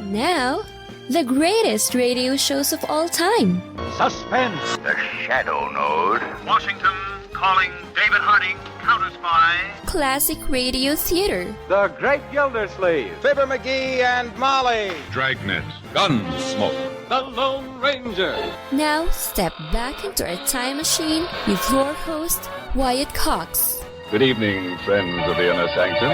Now, the greatest radio shows of all time. Suspense. The Shadow Node. Washington calling David Harding, Counter Spy. Classic radio theater. The Great Gildersleeve. Fibber McGee and Molly. Dragnet. Gunsmoke. The Lone Ranger. Now, step back into our time machine with your host, Wyatt Cox. Good evening, friends of the Inner Sanctum.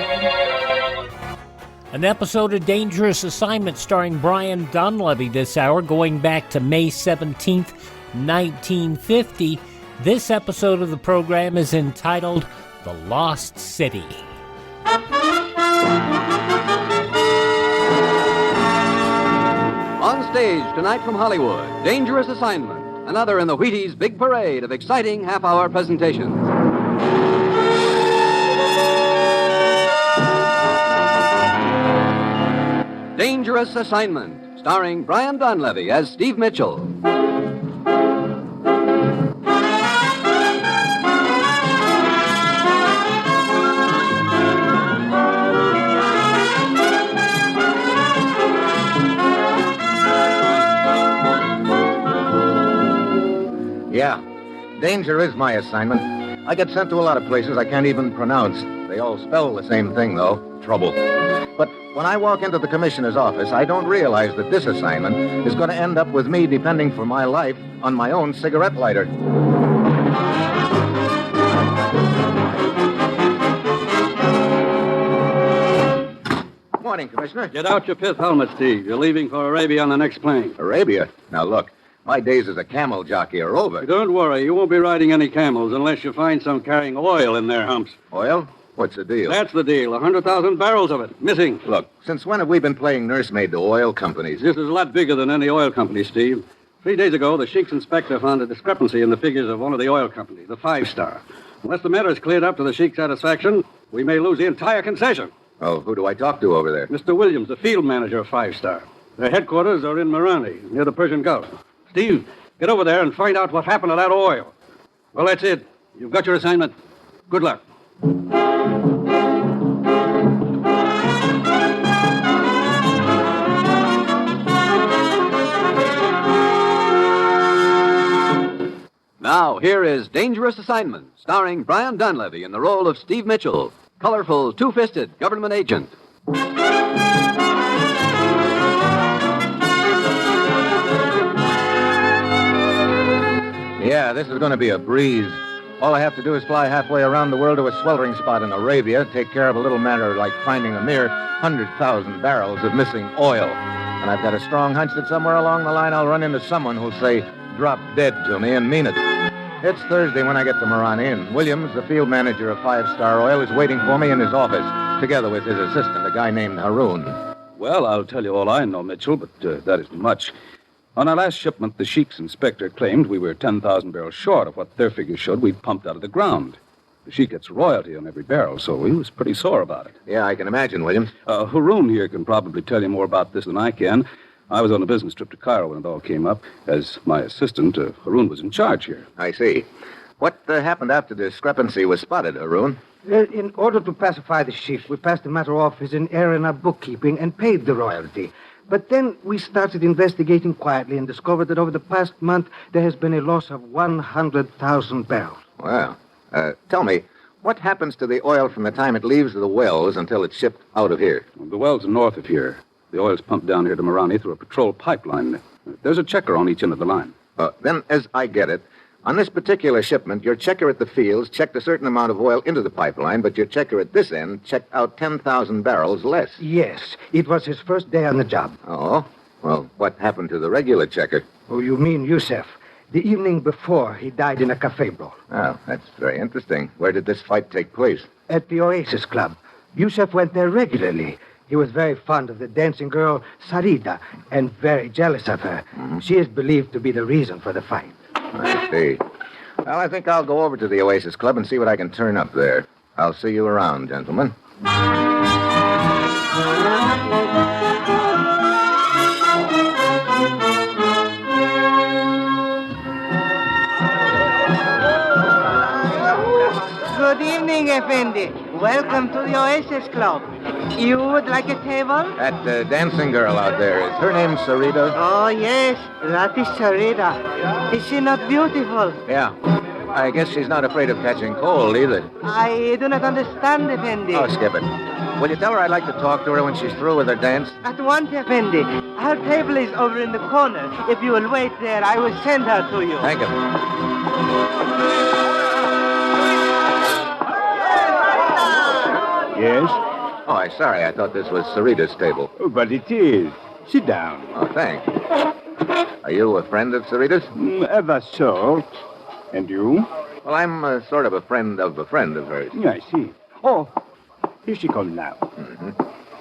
An episode of Dangerous Assignment starring Brian Donlevy this hour, going back to May 17th, 1950. This episode of the program is entitled The Lost City. On stage tonight from Hollywood, Dangerous Assignment, another in the Wheaties' big parade of exciting half-hour presentations. Dangerous Assignment, starring Brian Donlevy as Steve Mitchell. Yeah, danger is my assignment. I get sent to a lot of places I can't even pronounce. They all spell the same thing, though. Trouble. But when I walk into the commissioner's office, I don't realize that this assignment is going to end up with me depending for my life on my own cigarette lighter. Morning, Commissioner. Get out your pith helmet, Steve. You're leaving for Arabia on the next plane. Arabia? Now, look, my days as a camel jockey are over. Don't worry. You won't be riding any camels unless you find some carrying oil in their humps. Oil? What's the deal? That's the deal. 100,000 barrels of it. Missing. Look, since when have we been playing nursemaid to oil companies? This is a lot bigger than any oil company, Steve. 3 days ago, the Sheik's inspector found a discrepancy in the figures of one of the oil companies, the 5-Star. Unless the matter is cleared up to the Sheik's satisfaction, we may lose the entire concession. Oh, who do I talk to over there? Mr. Williams, the field manager of 5-Star. Their headquarters are in Marani, near the Persian Gulf. Steve, get over there and find out what happened to that oil. Well, that's it. You've got your assignment. Good luck. Now, here is Dangerous Assignment, starring Brian Donlevy in the role of Steve Mitchell, colorful, two-fisted government agent. Yeah, this is going to be a breeze. All I have to do is fly halfway around the world to a sweltering spot in Arabia, take care of a little matter like finding a mere 100,000 barrels of missing oil. And I've got a strong hunch that somewhere along the line I'll run into someone who'll say, drop dead to me and mean it. It's Thursday when I get to Marani, and Williams, the field manager of 5-Star Oil, is waiting for me in his office, together with his assistant, a guy named Haroon. Well, I'll tell you all I know, Mitchell, but that isn't much. On our last shipment, the Sheik's inspector claimed we were 10,000 barrels short of what their figures showed we'd pumped out of the ground. The Sheik gets royalty on every barrel, so he was pretty sore about it. Yeah, I can imagine, Williams. Haroon here can probably tell you more about this than I can. I was on a business trip to Cairo when it all came up. As my assistant, Haroon was in charge here. I see. What happened after the discrepancy was spotted, Haroon? In order to pacify the Sheik, we passed the matter off as an error in our bookkeeping and paid the royalty. But then we started investigating quietly and discovered that over the past month there has been a loss of 100,000 barrels. Well, tell me, what happens to the oil from the time it leaves the wells until it's shipped out of here? The wells are north of here. The oil's pumped down here to Marani through a patrol pipeline. There's a checker on each end of the line. Then, as I get it, on this particular shipment, your checker at the fields checked a certain amount of oil into the pipeline, but your checker at this end checked out 10,000 barrels less. Yes, it was his first day on the job. Oh? Well, what happened to the regular checker? Oh, you mean Yusef. The evening before, he died in a cafe brawl. Oh, that's very interesting. Where did this fight take place? At the Oasis Club. Yusef went there regularly. He was very fond of the dancing girl, Sarita, and very jealous of her. Mm-hmm. She is believed to be the reason for the fight. I see. Well, I think I'll go over to the Oasis Club and see what I can turn up there. I'll see you around, gentlemen. Good evening, Effendi. Welcome to the Oasis Club. You would like a table? That dancing girl out there, is her name Sarita? Oh, yes. That is Sarita. Is she not beautiful? Yeah. I guess she's not afraid of catching cold either. I do not understand, Effendi. Oh, skip it. Will you tell her I'd like to talk to her when she's through with her dance? At once, Effendi. Her table is over in the corner. If you will wait there, I will send her to you. Thank you. Yes? Oh, I'm sorry. I thought this was Sarita's table. Oh, but it is. Sit down. Oh, thanks. Are you a friend of Sarita's? Ever so. And you? Well, I'm sort of a friend of hers. I see. Oh, here she comes now. Mm-hmm.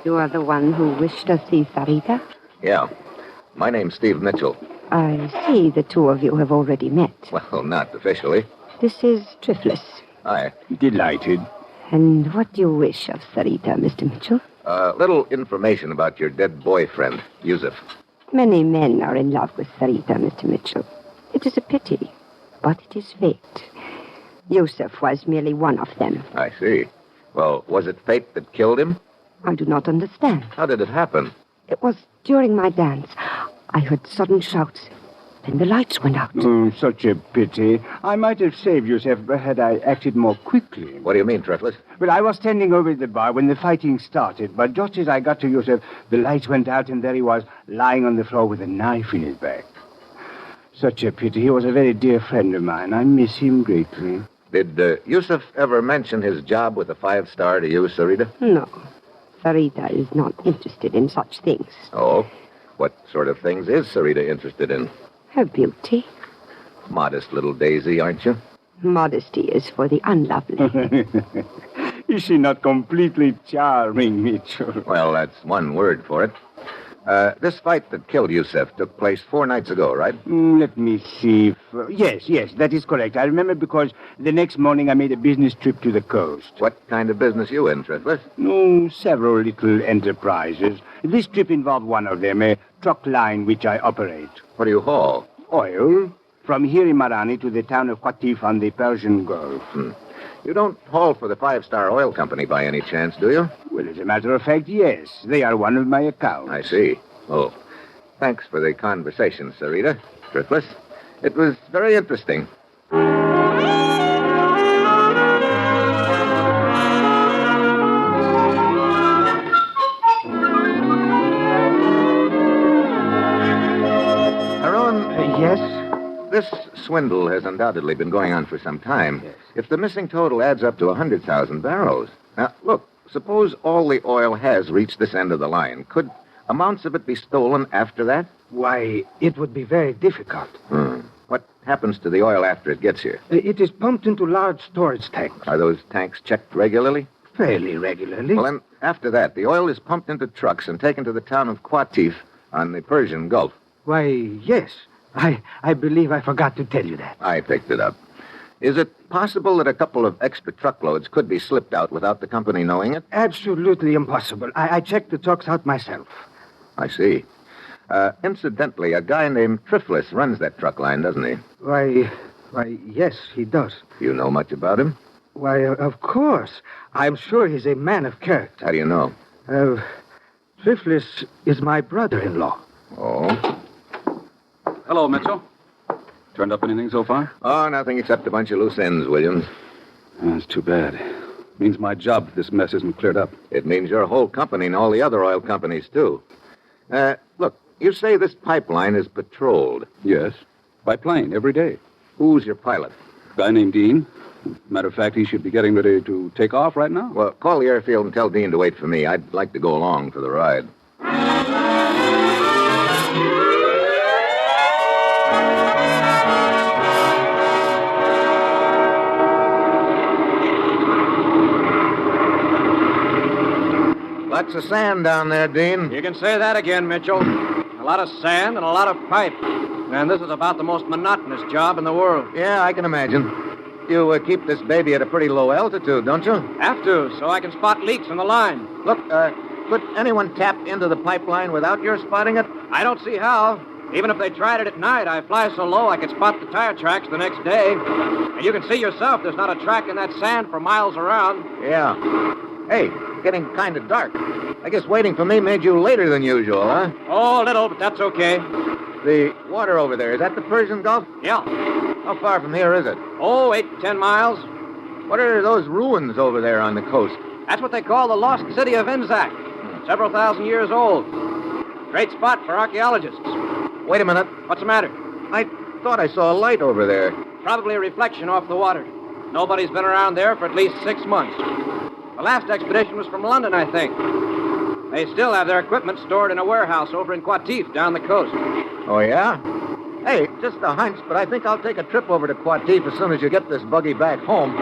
You are the one who wished to see Sarita? Yeah. My name's Steve Mitchell. I see the two of you have already met. Well, not officially. This is Triflis. Hi. Delighted. And what do you wish of Sarita, Mr. Mitchell? A little information about your dead boyfriend, Yusuf. Many men are in love with Sarita, Mr. Mitchell. It is a pity, but it is fate. Yusuf was merely one of them. I see. Well, was it fate that killed him? I do not understand. How did it happen? It was during my dance. I heard sudden shouts. Then the lights went out. Such a pity. I might have saved Yusuf had I acted more quickly. What do you mean, Triflis? Well, I was standing over at the bar when the fighting started, but just as I got to Yusuf, the lights went out and there he was, lying on the floor with a knife in his back. Such a pity. He was a very dear friend of mine. I miss him greatly. Did Yusuf ever mention his job with the 5-star to you, Sarita? No. Sarita is not interested in such things. Oh? What sort of things is Sarita interested in? Her beauty. Modest little daisy, aren't you? Modesty is for the unlovely. Is she not completely charming, Mitchell? Well, that's one word for it. This fight that killed Yusuf took place 4 nights ago, right? Let me see. Yes, that is correct. I remember because the next morning I made a business trip to the coast. What kind of business you in, Triflis? Several little enterprises. This trip involved one of them, a truck line which I operate. What do you haul? Oil. From here in Marani to the town of Qatif on the Persian Gulf. You don't haul for the 5-star oil company by any chance, do you? Well, as a matter of fact, yes. They are one of my accounts. I see. Oh, thanks for the conversation, Sarita. Triflis. It was very interesting. Yes? This swindle has undoubtedly been going on for some time. Yes. If the missing total adds up to 100,000 barrels. Now, look, suppose all the oil has reached this end of the line. Could amounts of it be stolen after that? Why, it would be very difficult. What happens to the oil after it gets here? It is pumped into large storage tanks. Are those tanks checked regularly? Fairly regularly. Well, then, after that, the oil is pumped into trucks and taken to the town of Qatif on the Persian Gulf. Why, yes. I believe I forgot to tell you that. I picked it up. Is it possible that a couple of extra truckloads could be slipped out without the company knowing it? Absolutely impossible. I checked the trucks out myself. I see. Incidentally, a guy named Triflis runs that truck line, doesn't he? Why, yes, he does. You know much about him? Why, of course. I'm sure he's a man of character. How do you know? Triflis is my brother-in-law. Oh? Hello, Mitchell. Turned up anything so far? Oh, nothing except a bunch of loose ends, Williams. That's too bad. Means my job if this mess isn't cleared up. It means your whole company and all the other oil companies, too. Look, you say this pipeline is patrolled. Yes. By plane, every day. Who's your pilot? A guy named Dean. Matter of fact, he should be getting ready to take off right now. Well, call the airfield and tell Dean to wait for me. I'd like to go along for the ride. Lots of sand down there, Dean. You can say that again, Mitchell. A lot of sand and a lot of pipe. And this is about the most monotonous job in the world. Yeah, I can imagine. You keep this baby at a pretty low altitude, don't you? Have to, so I can spot leaks in the line. Look, could anyone tap into the pipeline without your spotting it? I don't see how. Even if they tried it at night, I fly so low I could spot the tire tracks the next day. And you can see yourself, there's not a track in that sand for miles around. Yeah. Hey, getting kind of dark. I guess waiting for me made you later than usual, huh? Oh, a little, but that's okay. The water over there, is that the Persian Gulf? Yeah. How far from here is it? Oh, 8 to 10 miles. What are those ruins over there on the coast? That's what they call the lost city of Inzak. Several thousand years old. Great spot for archaeologists. Wait a minute. What's the matter? I thought I saw a light over there. Probably a reflection off the water. Nobody's been around there for at least 6 months. The last expedition was from London, I think. They still have their equipment stored in a warehouse over in Qatif down the coast. Oh, yeah? Hey, just a hunch, but I think I'll take a trip over to Qatif as soon as you get this buggy back home.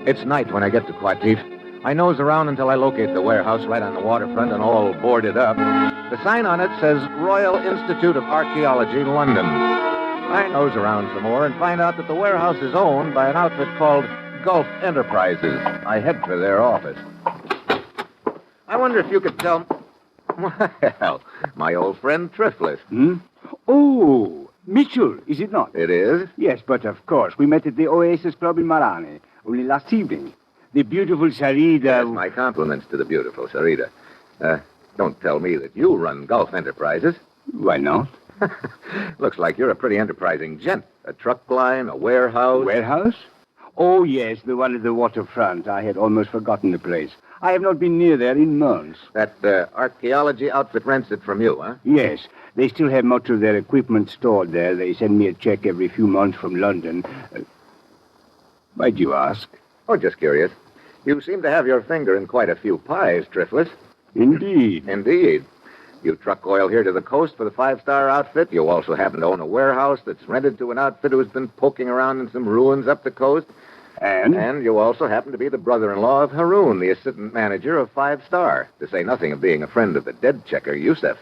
It's night when I get to Qatif. I nose around until I locate the warehouse right on the waterfront and all boarded up. The sign on it says Royal Institute of Archaeology, London. I nose around some more and find out that the warehouse is owned by an outfit called Gulf Enterprises. I head for their office. I wonder if you could tell... Well, my old friend Triflis. Oh, Mitchell, is it not? It is? Yes, but of course. We met at the Oasis Club in Marani only last evening. The beautiful Sarita... Yes, my compliments to the beautiful Sarita. Don't tell me that you run Gulf Enterprises. Why not? Looks like you're a pretty enterprising gent. A truck line, a warehouse. Warehouse? Oh, yes, the one at the waterfront. I had almost forgotten the place. I have not been near there in months. That archaeology outfit rents it from you, huh? Yes. They still have much of their equipment stored there. They send me a check every few months from London. Why'd you ask? Oh, just curious. You seem to have your finger in quite a few pies, Triflis. Indeed. Indeed. You truck oil here to the coast for the five-star outfit. You also happen to own a warehouse that's rented to an outfit who's been poking around in some ruins up the coast. And you also happen to be the brother-in-law of Haroun, the assistant manager of Five Star, to say nothing of being a friend of the dead checker, Yusef.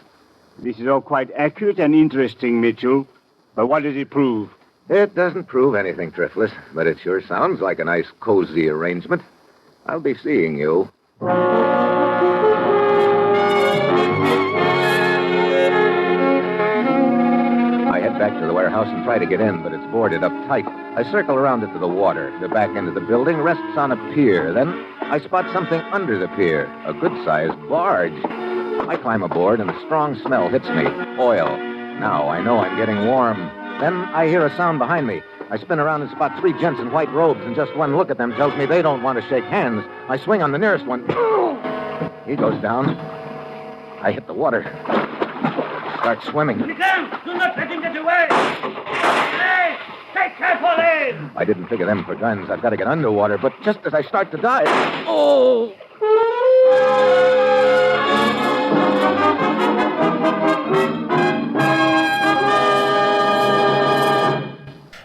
This is all quite accurate and interesting, Mitchell. But what does it prove? It doesn't prove anything, Triflis, but it sure sounds like a nice, cozy arrangement. I'll be seeing you. I head back to the warehouse and try to get in, but it's boarded up tight. I circle around it to the water. The back end of the building rests on a pier. Then I spot something under the pier, a good-sized barge. I climb aboard, and a strong smell hits me. Oil. Now I know I'm getting warm. Then I hear a sound behind me. I spin around and spot three gents in white robes, and just one look at them tells me they don't want to shake hands. I swing on the nearest one. He goes down. I hit the water. Start swimming. Miguel, do not let him get away! Hey, take careful aim! I didn't figure them for guns. I've got to get underwater, but just as I start to dive... Oh!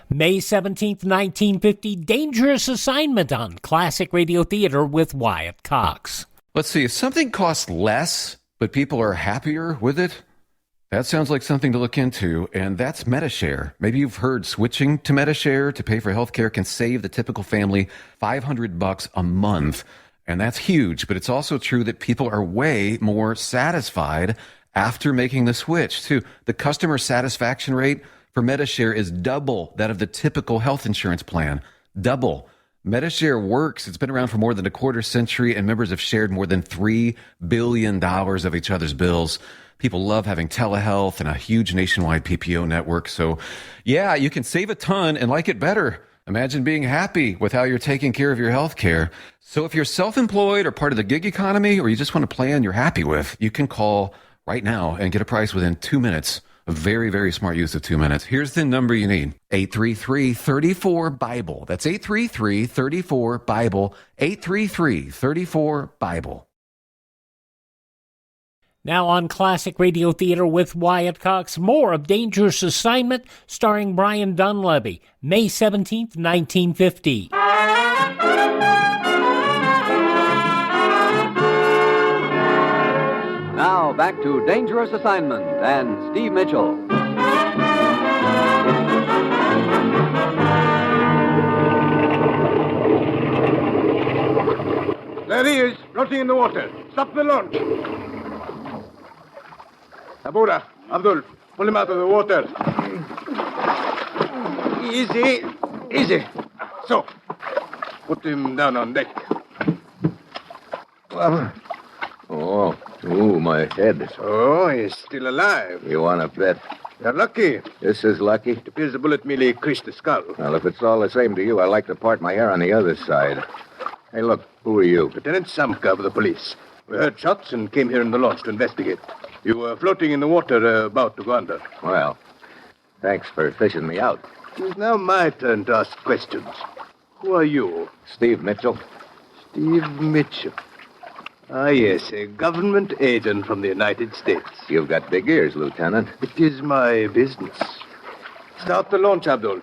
May 17th, 1950, Dangerous Assignment on Classic Radio Theater with Wyatt Cox. Let's see, if something costs less, but people are happier with it, that sounds like something to look into, and that's MediShare. Maybe you've heard switching to MediShare to pay for healthcare can save the typical family $500 a month, and that's huge, but it's also true that people are way more satisfied after making the switch, too. The customer satisfaction rate for MediShare is double that of the typical health insurance plan. Double. MediShare works. It's been around for more than a quarter century, and members have shared more than $3 billion of each other's bills. People love having telehealth and a huge nationwide PPO network. So, yeah, you can save a ton and like it better. Imagine being happy with how you're taking care of your health care. So if you're self-employed or part of the gig economy, or you just want a plan you're happy with, you can call right now and get a price within 2 minutes. A very, very smart use of 2 minutes. Here's the number you need. 833-34-BIBLE. That's 833-34-BIBLE. 833-34-BIBLE. Now on Classic Radio Theater with Wyatt Cox, more of Dangerous Assignment starring Brian Donlevy, May 17th, 1950. Now, back to Dangerous Assignment and Steve Mitchell. There he is, floating in the water. Stop the launch. Abura, Abdul, pull him out of the water. Easy. Easy. So, put him down on deck. Oh, my head. Oh, he's still alive. You want to bet? You're lucky. This is lucky? It appears the bullet merely creased the skull. Well, if it's all the same to you, I'd like to part my hair on the other side. Hey, look, who are you? Lieutenant Samka of the police. We heard shots and came here in the launch to investigate. You were floating in the water about to go under. Well, thanks for fishing me out. It is now my turn to ask questions. Who are you? Steve Mitchell. Steve Mitchell. Ah, yes, a government agent from the United States. You've got big ears, Lieutenant. It is my business. Start the launch, Abdul.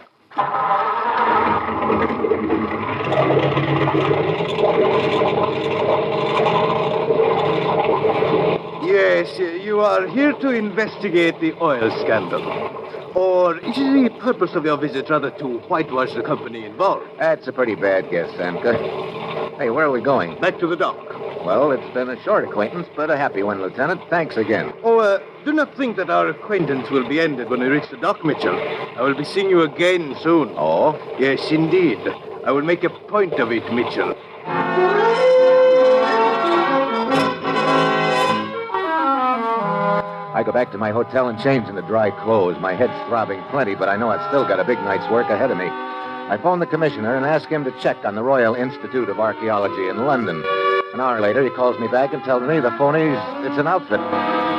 Yes, you are here to investigate the oil scandal. Or is the purpose of your visit rather to whitewash the company involved? That's a pretty bad guess, Samka. Hey, where are we going? Back to the dock. Well, it's been a short acquaintance, but a happy one, Lieutenant. Thanks again. Do not think that our acquaintance will be ended when we reach the dock, Mitchell. I will be seeing you again soon. Oh? Yes, indeed. I will make a point of it, Mitchell. I go back to my hotel and change into dry clothes. My head's throbbing plenty, but I know I've still got a big night's work ahead of me. I phone the commissioner and ask him to check on the Royal Institute of Archaeology in London. An hour later, he calls me back and tells me the phonies, it's an outfit.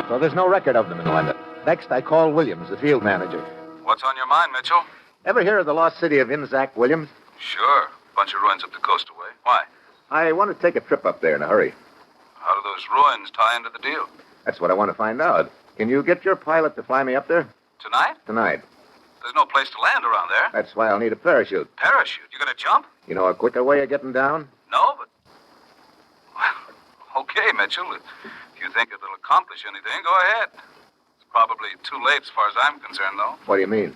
So there's no record of them in London. Next, I call Williams, the field manager. What's on your mind, Mitchell? Ever hear of the lost city of Inzac, Williams? Sure. Bunch of ruins up the coast away. Why? I want to take a trip up there in a hurry. How do those ruins tie into the deal? That's what I want to find out. Can you get your pilot to fly me up there? Tonight? Tonight. There's no place to land around there. That's why I'll need a parachute. Parachute? You gonna jump? You know a quicker way of getting down? No, but... Well, okay, Mitchell. If you think it'll accomplish anything, go ahead. It's probably too late as far as I'm concerned, though. What do you mean?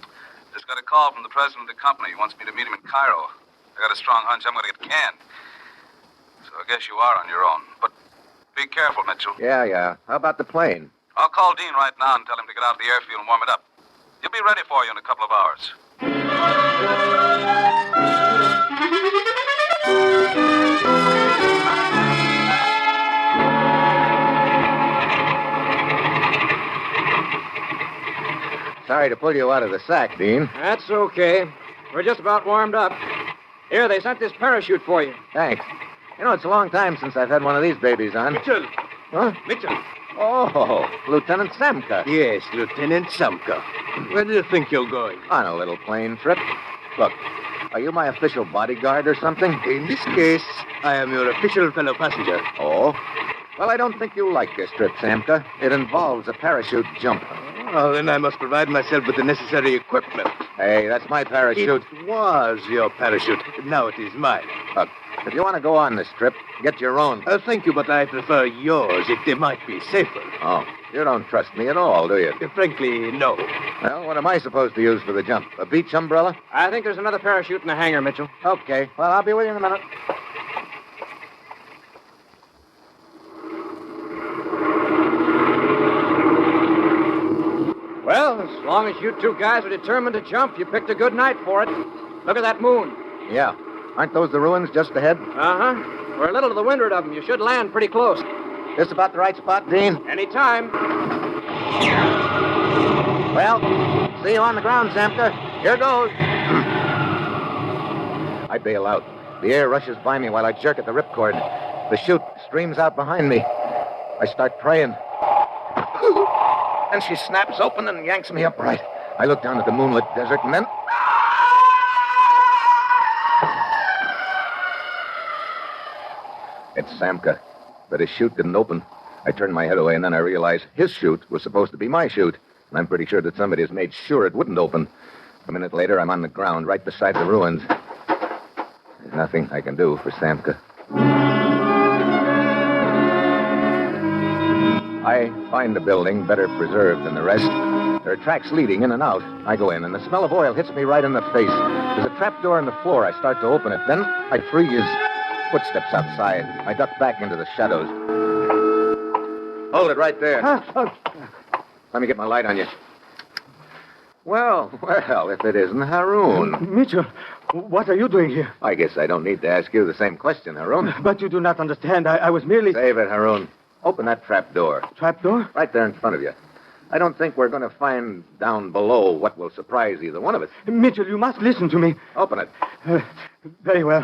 Just got a call from the president of the company. He wants me to meet him in Cairo. I got a strong hunch I'm going to get canned. So I guess you are on your own. But be careful, Mitchell. Yeah. How about the plane? I'll call Dean right now and tell him to get out of the airfield and warm it up. He'll be ready for you in a couple of hours. Sorry to pull you out of the sack, Dean. That's okay. We're just about warmed up. Here, they sent this parachute for you. Thanks. You know, it's a long time since I've had one of these babies on. Mitchell! Huh? Mitchell! Oh, Lieutenant Samka. Yes, Lieutenant Samka. Where do you think you're going? On a little plane trip. Look, are you my official bodyguard or something? In this case, I am your official fellow passenger. Oh? Well, I don't think you'll like this trip, Samka. It involves a parachute jump. Oh, then I must provide myself with the necessary equipment. Hey, that's my parachute. It was your parachute. Now it is mine. Look, if you want to go on this trip, get your own. Thank you, but I prefer yours. It might be safer. Oh, you don't trust me at all, do you? Frankly, no. Well, what am I supposed to use for the jump? A beach umbrella? I think there's another parachute in the hangar, Mitchell. Okay. Well, I'll be with you in a minute. Well, as long as you two guys are determined to jump, you picked a good night for it. Look at that moon. Yeah. Aren't those the ruins just ahead? Uh-huh. We're a little to the windward of them. You should land pretty close. This about the right spot, Dean? Anytime. Well, see you on the ground, Samka. Here goes. I bail out. The air rushes by me while I jerk at the ripcord. The chute streams out behind me. I start praying. Then she snaps open and yanks me upright. I look down at the moonlit desert and then... It's Samka. But his chute didn't open. I turned my head away and then I realized his chute was supposed to be my chute. And I'm pretty sure that somebody has made sure it wouldn't open. A minute later, I'm on the ground right beside the ruins. There's nothing I can do for Samka. I find the building better preserved than the rest. There are tracks leading in and out. I go in, and the smell of oil hits me right in the face. There's a trapdoor in the floor. I start to open it. Then I freeze. Footsteps outside. I duck back into the shadows. Hold it right there. Let me get my light on you. Well, if it isn't Haroon. Mitchell, what are you doing here? I guess I don't need to ask you the same question, Haroon. But you do not understand. I was merely... Save it, Haroon. Open that trap door. Trap door? Right there in front of you. I don't think we're going to find down below what will surprise either one of us. Mitchell, you must listen to me. Open it. Very well.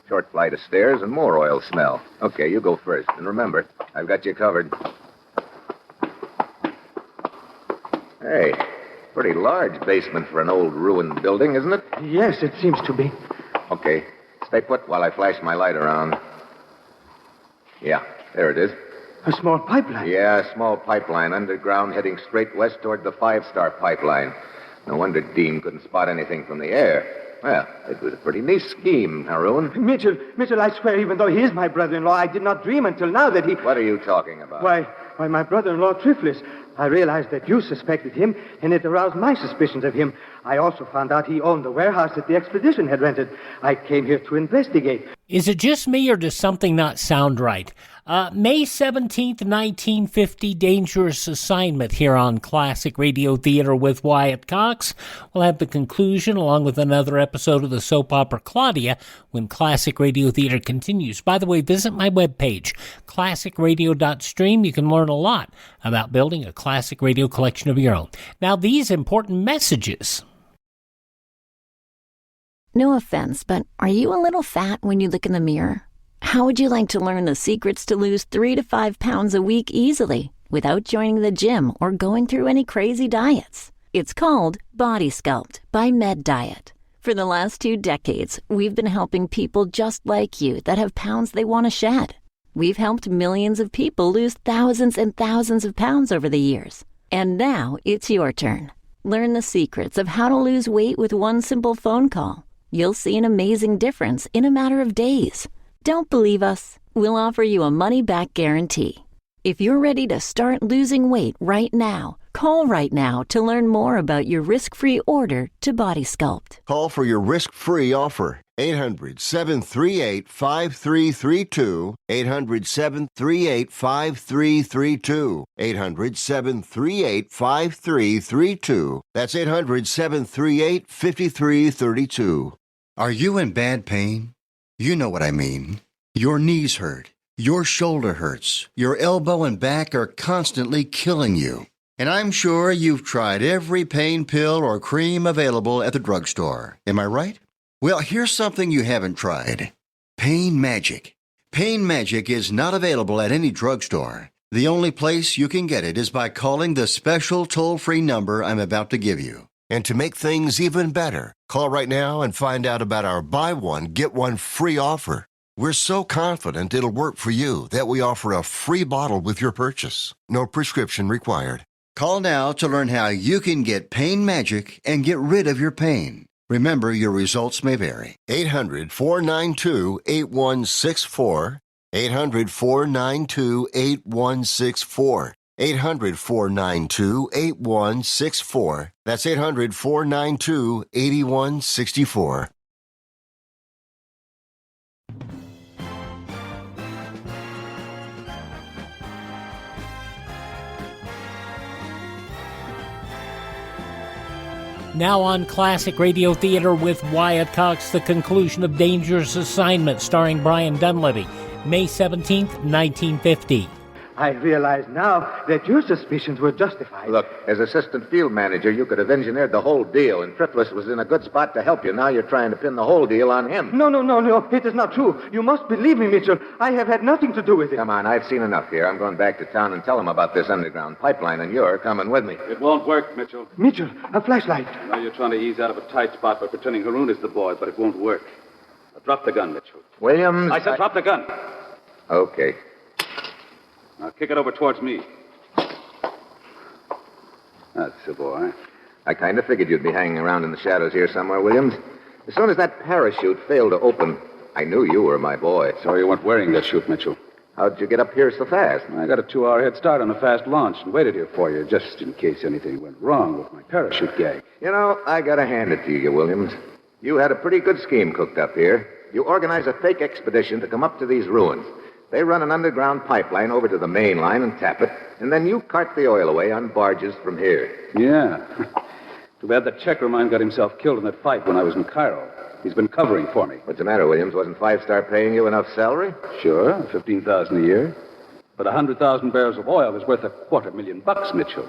Short flight of stairs and more oil smell. Okay, you go first. And remember, I've got you covered. Hey, pretty large basement for an old ruined building, isn't it? Yes, it seems to be. Okay, stay put while I flash my light around. Yeah, there it is. A small pipeline? Yeah, a small pipeline underground heading straight west toward the 5-star pipeline. No wonder Dean couldn't spot anything from the air. Well, it was a pretty neat scheme, Haroon. Mitchell, I swear, even though he is my brother-in-law, I did not dream until now that he... What are you talking about? Why, my brother-in-law, Triflis. I realized that you suspected him, and it aroused my suspicions of him. I also found out he owned the warehouse that the expedition had rented. I came here to investigate. Is it just me, or does something not sound right? May 17th, 1950, Dangerous Assignment here on Classic Radio Theater with Wyatt Cox. We'll have the conclusion along with another episode of the soap opera Claudia when Classic Radio Theater continues. By the way, visit my webpage, classicradio.stream. You can learn a lot about building a classic radio collection of your own. Now, these important messages. No offense, but are you a little fat when you look in the mirror? How would you like to learn the secrets to lose 3 to 5 pounds a week easily without joining the gym or going through any crazy diets? It's called Body Sculpt by Med Diet. For the last 2 decades, we've been helping people just like you that have pounds they want to shed. We've helped millions of people lose thousands and thousands of pounds over the years. And now it's your turn. Learn the secrets of how to lose weight with one simple phone call. You'll see an amazing difference in a matter of days. Don't believe us? We'll offer you a money-back guarantee. If you're ready to start losing weight right now, call right now to learn more about your risk-free order to Body Sculpt. Call for your risk-free offer. 800-738-5332. 800-738-5332. 800-738-5332. That's 800-738-5332. Are you in bad pain? You know what I mean. Your knees hurt. Your shoulder hurts. Your elbow and back are constantly killing you. And I'm sure you've tried every pain pill or cream available at the drugstore. Am I right? Well, here's something you haven't tried. Pain Magic. Pain Magic is not available at any drugstore. The only place you can get it is by calling the special toll-free number I'm about to give you. And to make things even better, call right now and find out about our buy one, get one free offer. We're so confident it'll work for you that we offer a free bottle with your purchase. No prescription required. Call now to learn how you can get Pain Magic and get rid of your pain. Remember, your results may vary. 800-492-8164. 800-492-8164. 800-492-8164. That's 800-492-8164. Now on Classic Radio Theater with Wyatt Cox, the conclusion of Dangerous Assignment starring Brian Donlevy, May 17th, 1950. I realize now that your suspicions were justified. Look, as assistant field manager, you could have engineered the whole deal, and Triflis was in a good spot to help you. Now you're trying to pin the whole deal on him. No. It is not true. You must believe me, Mitchell. I have had nothing to do with it. Come on, I've seen enough here. I'm going back to town and tell him about this underground pipeline, and you're coming with me. It won't work, Mitchell. Mitchell, a flashlight. Now you're trying to ease out of a tight spot by pretending Haroon is the boy, but it won't work. Now, drop the gun, Mitchell. Williams. I said drop the gun. Okay. Now kick it over towards me. That's the boy. I kind of figured you'd be hanging around in the shadows here somewhere, Williams. As soon as that parachute failed to open, I knew you were my boy. So you weren't wearing that chute, Mitchell. How'd you get up here so fast? I got a 2-hour head start on a fast launch and waited here for you just in case anything went wrong with my parachute gag. You know, I gotta hand it to you, Williams. You had a pretty good scheme cooked up here. You organized a fake expedition to come up to these ruins. They run an underground pipeline over to the main line and tap it. And then you cart the oil away on barges from here. Yeah. Too bad the checker of mine got himself killed in that fight when I was in Cairo. He's been covering for me. What's the matter, Williams? Wasn't Five Star paying you enough salary? Sure, $15,000 a year. But 100,000 barrels of oil is worth $250,000, Mitchell.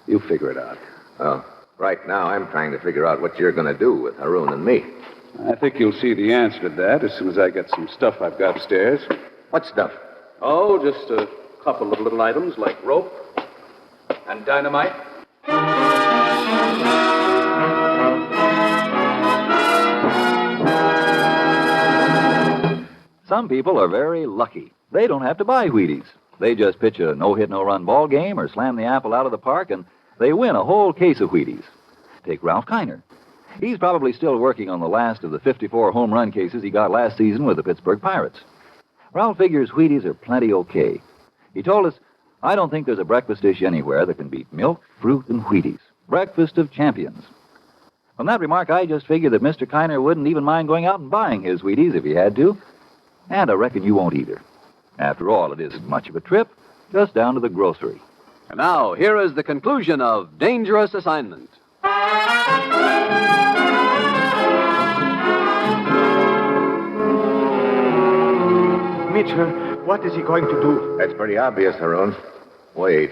You figure it out. Oh, right now I'm trying to figure out what you're going to do with Haroon and me. I think you'll see the answer to that as soon as I get some stuff I've got upstairs. What stuff? Oh, just a couple of little items like rope and dynamite. Some people are very lucky. They don't have to buy Wheaties. They just pitch a no-hit, no-run ball game or slam the apple out of the park, and they win a whole case of Wheaties. Take Ralph Kiner. He's probably still working on the last of the 54 home run cases he got last season with the Pittsburgh Pirates. Ralph figures Wheaties are plenty okay. He told us, "I don't think there's a breakfast dish anywhere that can beat milk, fruit, and Wheaties. Breakfast of champions." From that remark, I just figured that Mr. Kiner wouldn't even mind going out and buying his Wheaties if he had to. And I reckon you won't either. After all, it isn't much of a trip, just down to the grocery. And now, here is the conclusion of Dangerous Assignment. Mitchell, what is he going to do? That's pretty obvious, Haroon. Wait.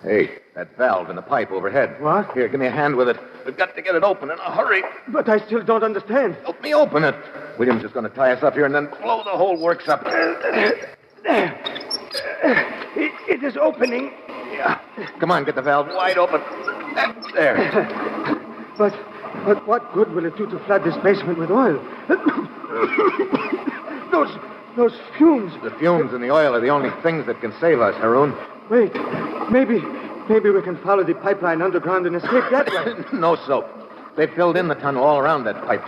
Hey, that valve in the pipe overhead. What? Here, give me a hand with it. We've got to get it open in a hurry. But I still don't understand. Help me open it. Williams is going to tie us up here and then blow the whole works up. It is opening. Yeah. Come on, get the valve wide open. That's there. But what good will it do to flood this basement with oil? Those fumes. The fumes and the oil are the only things that can save us, Haroon. Wait, maybe we can follow the pipeline underground and escape that way. No soap. They filled in the tunnel all around that pipe.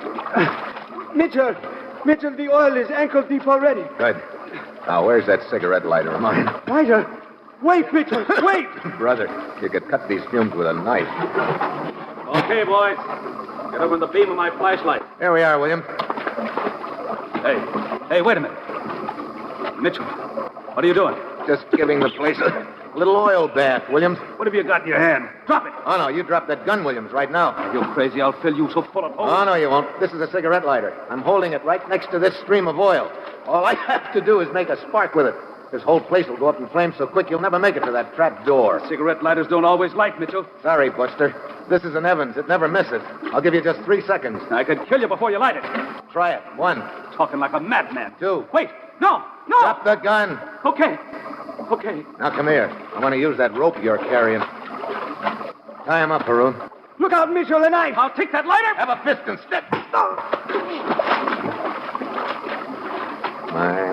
Mitchell, the oil is ankle deep already. Good. Now, where's that cigarette lighter of mine? Lighter? Wait, Mitchell, wait! Brother, you could cut these fumes with a knife. Okay, boys. Get over the beam of my flashlight. Here we are, William. Hey, wait a minute. Mitchell, what are you doing? Just giving the place a little oil bath, Williams. What have you got in your hand? Drop it. Oh, no, you drop that gun, Williams, right now. You crazy, I'll fill you so full of holes. Oh, no, you won't. This is a cigarette lighter. I'm holding it right next to this stream of oil. All I have to do is make a spark with it. This whole place will go up in flames so quick you'll never make it to that trap door. Cigarette lighters don't always light, Mitchell. Sorry, Buster. This is an Evans. It never misses. I'll give you just 3 seconds. I could kill you before you light it. Try it. 1. Talking like a madman. 2. Wait, no! Drop the gun. Okay. Now, come here. I want to use that rope you're carrying. Tie him up, Haroon. Look out, Mitchell, a knife! I'll take that lighter! Have a fist and step. My.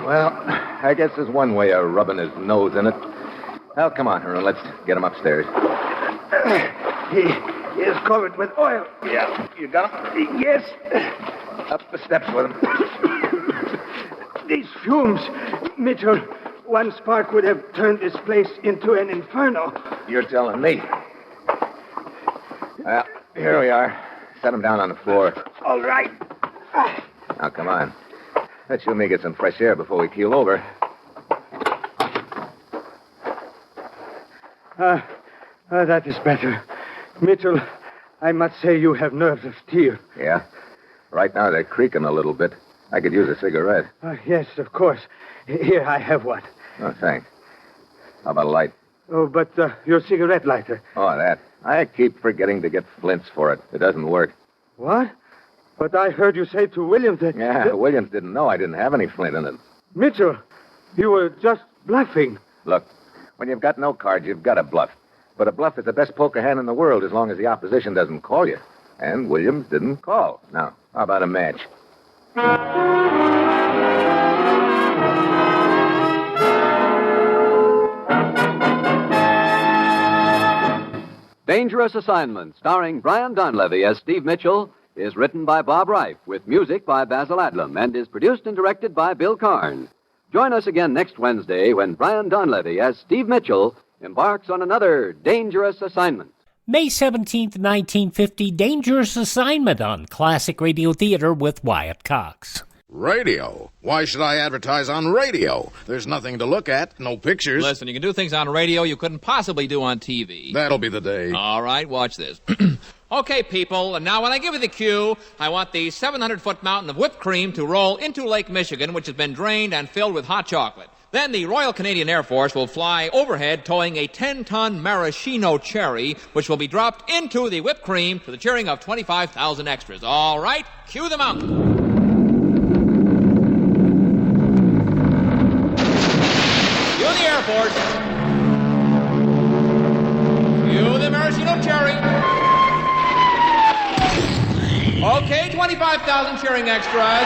Well, I guess there's one way of rubbing his nose in it. Well, come on, Haroon. Let's get him upstairs. He is covered with oil. Yeah. You got him? Yes. Up the steps with him. These fumes, Mitchell, one spark would have turned this place into an inferno. You're telling me. Well, here we are. Set him down on the floor. All right. Now, come on. Let you and me get some fresh air before we keel over. That is better. Mitchell, I must say you have nerves of steel. Yeah? Right now they're creaking a little bit. I could use a cigarette. Yes, of course. Here, I have one. Oh, thanks. How about a light? Oh, but your cigarette lighter. Oh, that. I keep forgetting to get flints for it. It doesn't work. What? But I heard you say to Williams that... Yeah, Williams didn't know I didn't have any flint in it. Mitchell, you were just bluffing. Look, when you've got no cards, you've got to bluff. But a bluff is the best poker hand in the world as long as the opposition doesn't call you. And Williams didn't call. Now, how about a match? Dangerous Assignment, starring Brian Donlevy as Steve Mitchell, is written by Bob Reif, with music by Basil Adlam, and is produced and directed by Bill Karn. Join us again next Wednesday when Brian Donlevy as Steve Mitchell embarks on another Dangerous Assignment. May 17th, 1950, Dangerous Assignment on Classic Radio Theater with Wyatt Cox. Radio? Why should I advertise on radio? There's nothing to look at, no pictures. Listen, you can do things on radio you couldn't possibly do on TV. That'll be the day. All right, watch this. Okay, people, and now when I give you the cue, I want the 700-foot mountain of whipped cream to roll into Lake Michigan, which has been drained and filled with hot chocolate. Then the Royal Canadian Air Force will fly overhead towing a 10-ton maraschino cherry, which will be dropped into the whipped cream to the cheering of 25,000 extras. All right, cue the mountain. Cue the Air Force. Cue the maraschino cherry. Okay, 25,000 cheering extras.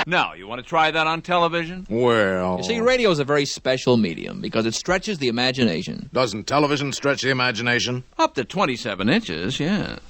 Now, you want to try that on television? Well... You see, radio is a very special medium because it stretches the imagination. Doesn't television stretch the imagination? Up to 27 inches, yes.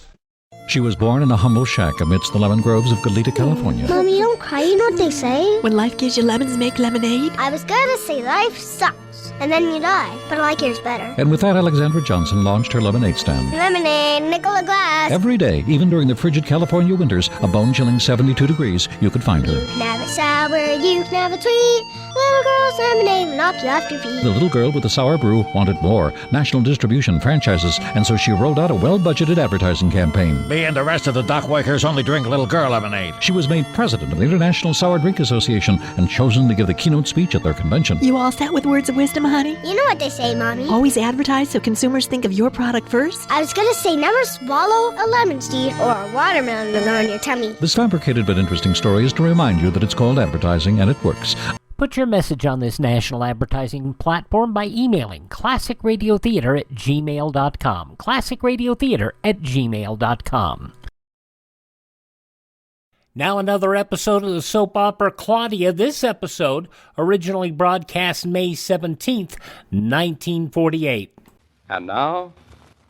She was born in a humble shack amidst the lemon groves of Goleta, California. Mommy, don't cry. You know what they say? When life gives you lemons, make lemonade. I was gonna say life sucks, and then you die. But I like yours better. And with that, Alexandra Johnson launched her lemonade stand. Lemonade, nickel a glass. Every day, even during the frigid California winters, a bone-chilling 72 degrees, you could find her. You can have it sour, you can have it sweet. Little girl's lemonade will knock you off your feet. The little girl with the sour brew wanted more, national distribution, franchises, and so she rolled out a well-budgeted advertising campaign. Me and the rest of the dockwakers only drink little girl lemonade. She was made president of the International Sour Drink Association and chosen to give the keynote speech at their convention. You all set with words of wisdom, honey? You know what they say, Mommy. Always advertise so consumers think of your product first. I was gonna say never swallow a lemon seed or a watermelon on your tummy. This fabricated but interesting story is to remind you that it's called advertising and it works. Put your message on this national advertising platform by emailing classicradiotheater@gmail.com. classicradiotheater@gmail.com. Now another episode of the soap opera Claudia. This episode originally broadcast May 17th, 1948. And now,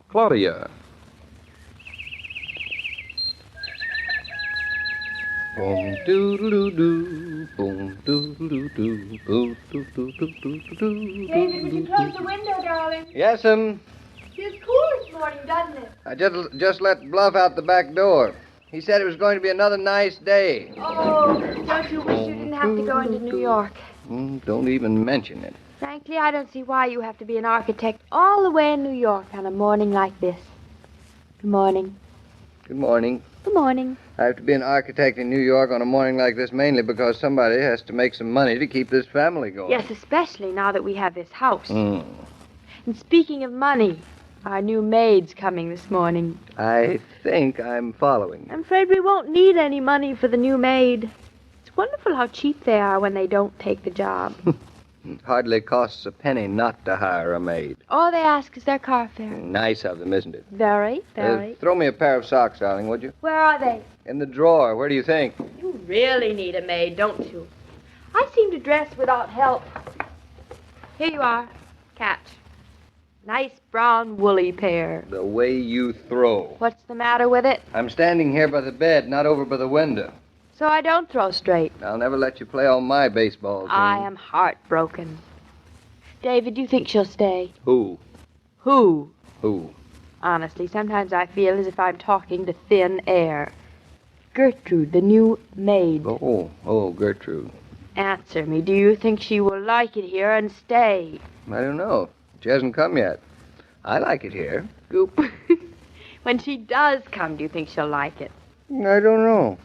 Claudia. Boom doodle doo, boom doodle doo, boom doodle doo. David, would you close the window, darling? Yes'm. Feels cool this morning, doesn't it? I just let Bluff out the back door. He said it was going to be another nice day. Oh, don't you wish you didn't have to go into New York? Don't even mention it. Frankly, I don't see why you have to be an architect all the way in New York on a morning like this. Good morning. Good morning. Good morning. I have to be an architect in New York on a morning like this mainly because somebody has to make some money to keep this family going. Yes, especially now that we have this house. Mm. And speaking of money, our new maid's coming this morning. I think I'm following. I'm afraid we won't need any money for the new maid. It's wonderful how cheap they are when they don't take the job. It hardly costs a penny not to hire a maid. All they ask is their car fare. Nice of them, isn't it? Very, very. Throw me a pair of socks, darling, would you? Where are they? In the drawer. Where do you think? You really need a maid, don't you? I seem to dress without help. Here you are. Catch. Nice brown woolly pair. The way you throw. What's the matter with it? I'm standing here by the bed, not over by the window. So I don't throw straight. I'll never let you play on my baseball team. I am heartbroken. David, do you think she'll stay? Who? Who? Who? Honestly, sometimes I feel as if I'm talking to thin air. Gertrude, the new maid. Oh, Gertrude. Answer me. Do you think she will like it here and stay? I don't know. She hasn't come yet. I like it here. Goop. When she does come, do you think she'll like it? I don't know.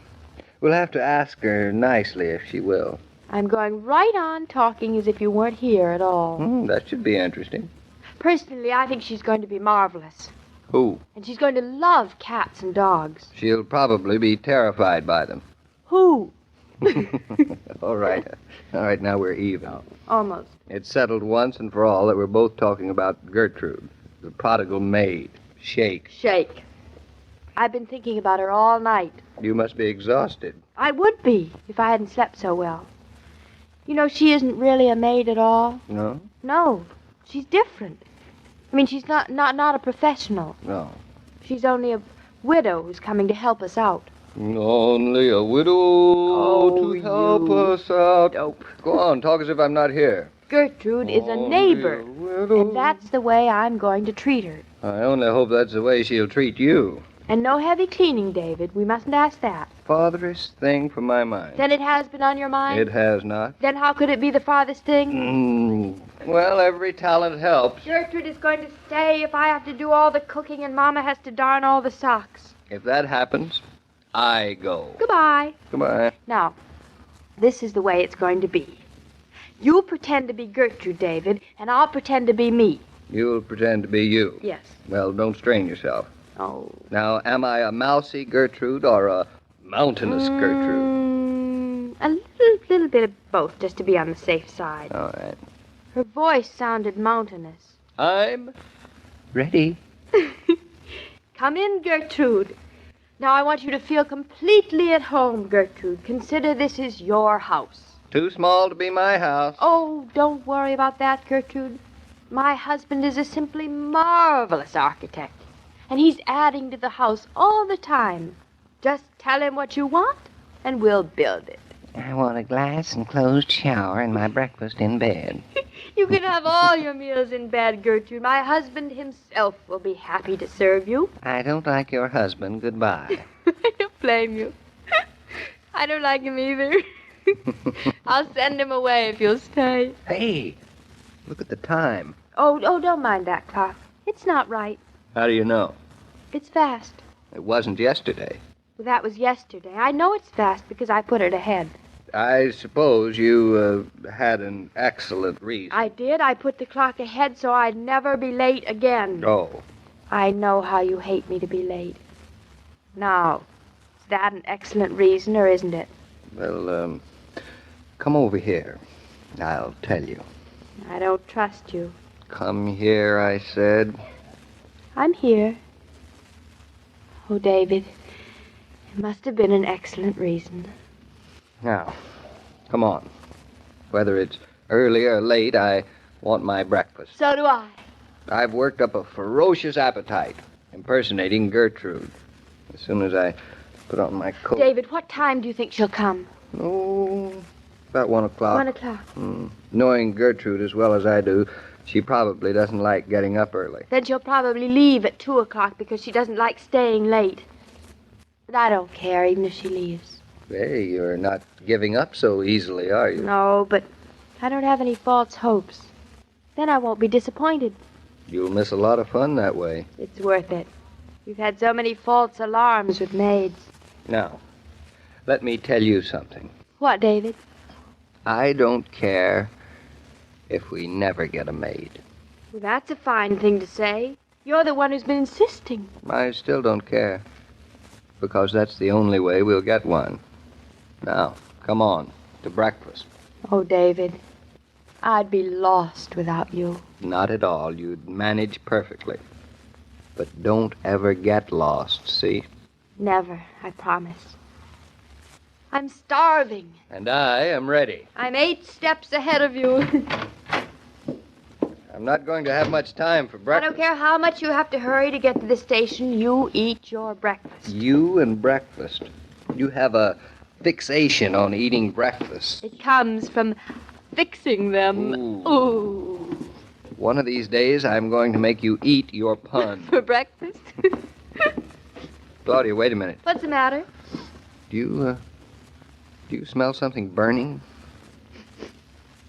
We'll have to ask her nicely if she will. I'm going right on talking as if you weren't here at all. That should be interesting. Personally, I think she's going to be marvelous. Who? And she's going to love cats and dogs. She'll probably be terrified by them. Who? All right. All right, now we're even. Almost. It's settled once and for all that we're both talking about Gertrude, the prodigal maid. Shake. I've been thinking about her all night. You must be exhausted. I would be if I hadn't slept so well. You know, she isn't really a maid at all. No? No. She's different. I mean, she's not a professional. No. She's only a widow who's coming to help us out. Only a widow to help us out. Dope. Go on, talk as if I'm not here. Gertrude is a neighbor, and that's the way I'm going to treat her. I only hope that's the way she'll treat you. And no heavy cleaning, David. We mustn't ask that. Farthest thing from my mind. Then it has been on your mind? It has not. Then how could it be the farthest thing? Well, every talent helps. Gertrude is going to stay if I have to do all the cooking and Mama has to darn all the socks. If that happens, I go. Goodbye. Goodbye. Now, this is the way it's going to be. You pretend to be Gertrude, David, and I'll pretend to be me. You'll pretend to be you. Yes. Well, don't strain yourself. Oh. Now, am I a mousy Gertrude or a mountainous Gertrude? A little bit of both, just to be on the safe side. All right. Her voice sounded mountainous. I'm ready. Come in, Gertrude. Now I want you to feel completely at home, Gertrude. Consider this is your house. Too small to be my house. Oh, don't worry about that, Gertrude. My husband is a simply marvelous architect, and he's adding to the house all the time. Just tell him what you want, and we'll build it. I want a glass and closed shower and my breakfast in bed. You can have all your meals in bed, Gertrude. My husband himself will be happy to serve you. I don't like your husband. Goodbye. I don't blame you. I don't like him either. I'll send him away if you'll stay. Hey, look at the time. Oh, don't mind that clock. It's not right. How do you know? It's fast. It wasn't yesterday. Well, that was yesterday. I know it's fast because I put it ahead. I suppose you had an excellent reason. I did. I put the clock ahead so I'd never be late again. Oh. I know how you hate me to be late. Now, is that an excellent reason or isn't it? Well, come over here. I'll tell you. I don't trust you. Come here, I said. I'm here. Oh, David, it must have been an excellent reason. Now, come on. Whether it's early or late, I want my breakfast. So do I. I've worked up a ferocious appetite, impersonating Gertrude. As soon as I put on my coat... David, what time do you think she'll come? Oh, about 1 o'clock. 1 o'clock. Knowing Gertrude as well as I do, she probably doesn't like getting up early. Then she'll probably leave at 2 o'clock because she doesn't like staying late. But I don't care, even if she leaves. Hey, you're not giving up so easily, are you? No, but I don't have any false hopes. Then I won't be disappointed. You'll miss a lot of fun that way. It's worth it. We've had so many false alarms with maids. Now, let me tell you something. What, David? I don't care if we never get a maid. Well, that's a fine thing to say. You're the one who's been insisting. I still don't care, because that's the only way we'll get one. Now, come on, to breakfast. Oh, David, I'd be lost without you. Not at all. You'd manage perfectly. But don't ever get lost, see? Never, I promise. I'm starving. And I am ready. I'm 8 steps ahead of you. I'm not going to have much time for I breakfast. don't care how much you have to hurry to get to the station. You eat your breakfast. You and breakfast. You have a fixation on eating breakfast. It comes from fixing them. Ooh. One of these days, I'm going to make you eat your pun. For breakfast? Claudia, wait a minute. What's the matter? Do you smell something burning?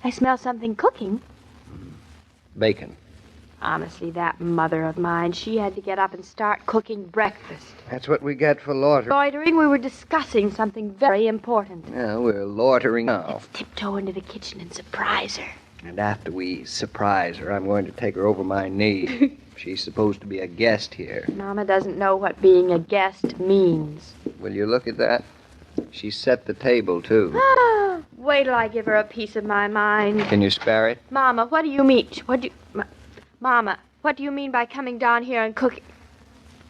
I smell something cooking. Bacon. Honestly, that mother of mine, she had to get up and start cooking breakfast. That's what we get for loitering. Loitering, we were discussing something very important. Yeah, we're loitering now. Let's tiptoe into the kitchen and surprise her. And after we surprise her, I'm going to take her over my knee. She's supposed to be a guest here. Mama doesn't know what being a guest means. Will you look at that? She set the table, too. Ah, wait till I give her a piece of my mind. Can you spare it? Mama, what do you mean? Mama, what do you mean by coming down here and cooking?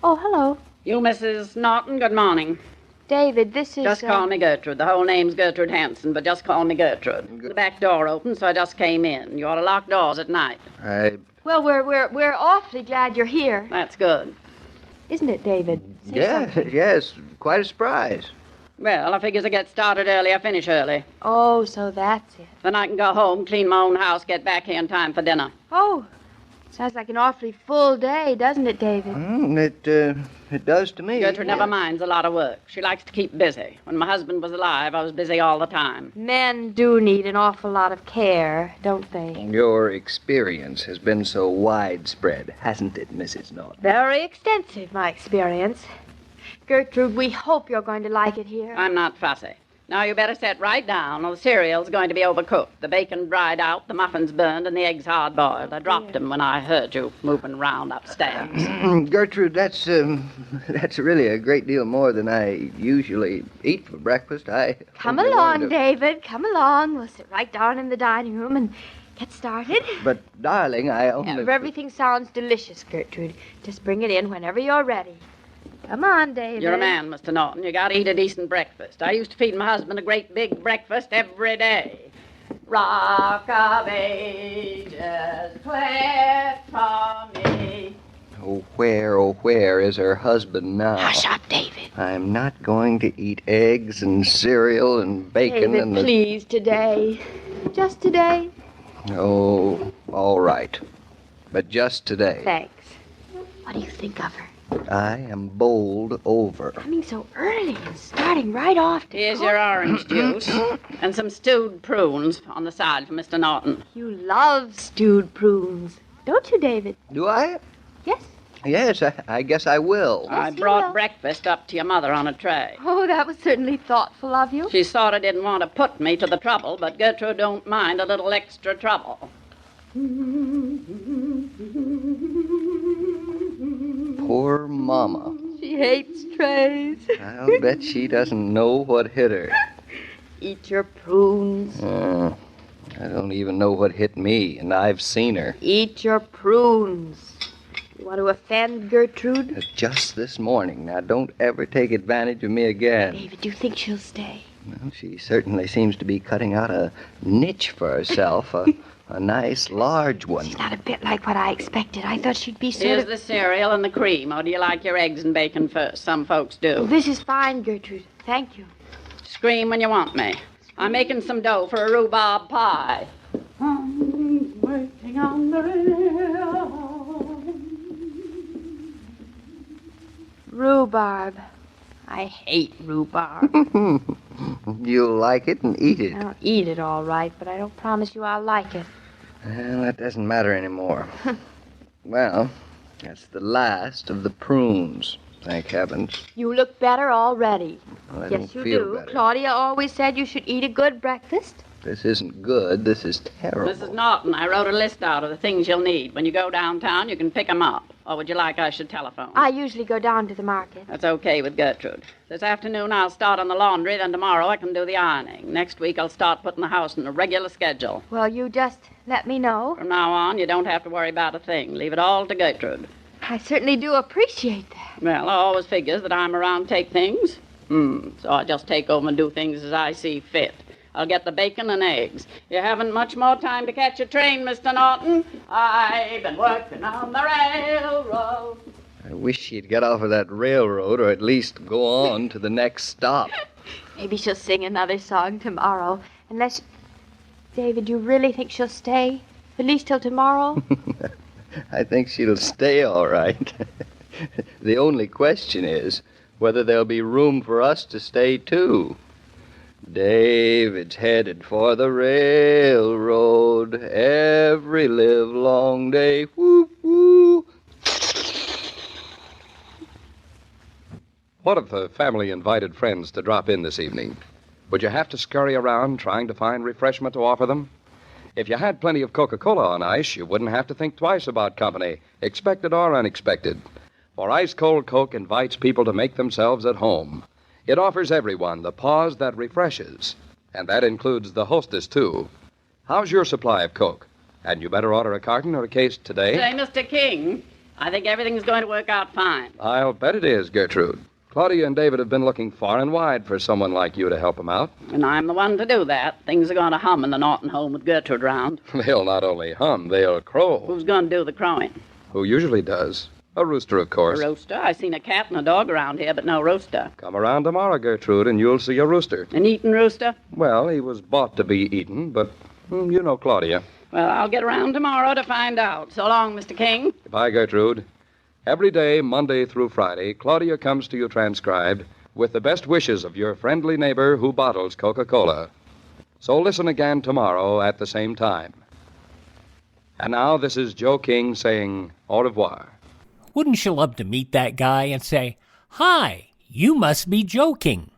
Oh, hello. You, Mrs. Norton, good morning. David, this is... Just call me Gertrude. The whole name's Gertrude Hanson, but just call me Gertrude. The back door opened, so I just came in. You ought to lock doors at night. Well, we're awfully glad you're here. That's good. Isn't it, David? Yes, quite a surprise. Well, I figure to get started early, I finish early. Oh, so that's it. Then I can go home, clean my own house, get back here in time for dinner. Oh, Sounds like an awfully full day, doesn't it, David? It does to me. Gertrude never minds a lot of work. She likes to keep busy. When my husband was alive, I was busy all the time. Men do need an awful lot of care, don't they? Your experience has been so widespread, hasn't it, Mrs. Norton? Very extensive, my experience. Gertrude, we hope you're going to like it here. I'm not fussy. Now, you better sit right down, or the cereal's going to be overcooked. The bacon dried out, the muffins burned, and the eggs hard-boiled. I dropped them when I heard you moving around upstairs. Gertrude, that's really a great deal more than I usually eat for breakfast. Come along, David. Come along. We'll sit right down in the dining room and get started. But, darling, I only... Everything sounds delicious, Gertrude. Just bring it in whenever you're ready. Come on, David. You're a man, Mr. Norton. You gotta eat a decent breakfast. I used to feed my husband a great big breakfast every day. Rock of ages, clear from me. Oh, where is her husband now? Hush up, David. I'm not going to eat eggs and cereal and bacon David, and... please, today. Just today. Oh, all right. But just today. Thanks. What do you think of her? I am bowled over. Coming so early and starting right off. Here's your orange juice and some stewed prunes on the side for Mr. Norton. You love stewed prunes, don't you, David? Do I? Yes. Yes, I guess I will. I brought breakfast up to your mother on a tray. Oh, that was certainly thoughtful of you. She sort of didn't want to put me to the trouble, but Gertrude don't mind a little extra trouble. Poor Mama. She hates trays. I'll bet she doesn't know what hit her. Eat your prunes. I don't even know what hit me, and I've seen her. Eat your prunes. You want to offend Gertrude? Just this morning. Now, don't ever take advantage of me again. David, do you think she'll stay? Well, she certainly seems to be cutting out a niche for herself, a nice, large one. She's not a bit like what I expected. I thought she'd be Here's the cereal and the cream. Or do you like your eggs and bacon first? Some folks do. Oh, this is fine, Gertrude. Thank you. Scream when you want me. I'm making some dough for a rhubarb pie. I'm waiting on the rail. Rhubarb. I hate rhubarb. You'll like it and eat it. I'll eat it all right, but I don't promise you I'll like it. Well, that doesn't matter anymore. Well, that's the last of the prunes, thank heavens. You look better already. Well, I yes, don't you feel do. better. Claudia always said you should eat a good breakfast. This isn't good. This is terrible. Mrs. Norton, I wrote a list out of the things you'll need. When you go downtown, you can pick them up. Or would you like I should telephone? I usually go down to the market. That's okay with Gertrude. This afternoon I'll start on the laundry, then tomorrow I can do the ironing. Next week I'll start putting the house in a regular schedule. Well, you just let me know. From now on, you don't have to worry about a thing. Leave it all to Gertrude. I certainly do appreciate that. Well, I always figures that I'm around to take things. So I just take over and do things as I see fit. I'll get the bacon and eggs. You haven't much more time to catch a train, Mr. Norton. I've been working on the railroad. I wish she'd get off of that railroad or at least go on to the next stop. Maybe she'll sing another song tomorrow. Unless... David, you really think she'll stay? At least till tomorrow? I think she'll stay all right. The only question is whether there'll be room for us to stay, too. David's headed for the railroad every livelong day. Whoop, whoop. What if the family invited friends to drop in this evening? Would you have to scurry around trying to find refreshment to offer them? If you had plenty of Coca-Cola on ice, you wouldn't have to think twice about company, expected or unexpected. For ice-cold Coke invites people to make themselves at home. It offers everyone the pause that refreshes, and that includes the hostess, too. How's your supply of Coke? And you better order a carton or a case today. Say, Mr. King, I think everything's going to work out fine. I'll bet it is, Gertrude. Claudia and David have been looking far and wide for someone like you to help them out. And I'm the one to do that. Things are going to hum in the Norton home with Gertrude round. They'll not only hum, they'll crow. Who's going to do the crowing? Who usually does? A rooster, of course. A rooster? I seen a cat and a dog around here, but no rooster. Come around tomorrow, Gertrude, and you'll see a rooster. An eaten rooster? Well, he was bought to be eaten, but you know Claudia. Well, I'll get around tomorrow to find out. So long, Mr. King. Goodbye, Gertrude. Every day, Monday through Friday, Claudia comes to you transcribed with the best wishes of your friendly neighbor who bottles Coca-Cola. So listen again tomorrow at the same time. And now, this is Joe King saying au revoir. Wouldn't you love to meet that guy and say, "Hi, you must be Joe King"?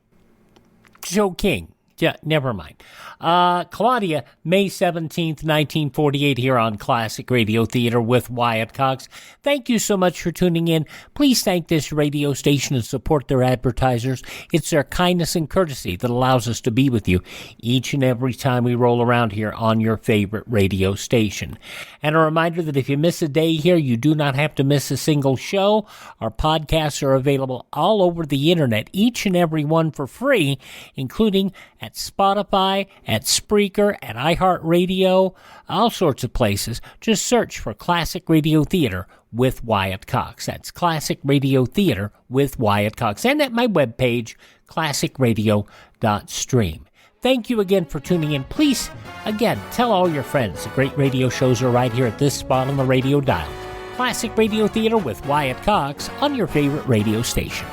Joe King. Yeah, never mind. Claudia, May 17th, 1948, here on Classic Radio Theater with Wyatt Cox. Thank you so much for tuning in. Please thank this radio station and support their advertisers. It's their kindness and courtesy that allows us to be with you each and every time we roll around here on your favorite radio station. And a reminder that if you miss a day here, you do not have to miss a single show. Our podcasts are available all over the internet, each and every one for free, including at Spotify, at Spreaker, at iHeartRadio, all sorts of places. Just search for Classic Radio Theater with Wyatt Cox. That's Classic Radio Theater with Wyatt Cox. And at my webpage, classicradio.stream. Thank you again for tuning in. Please, again, tell all your friends. The great radio shows are right here at this spot on the radio dial. Classic Radio Theater with Wyatt Cox on your favorite radio station.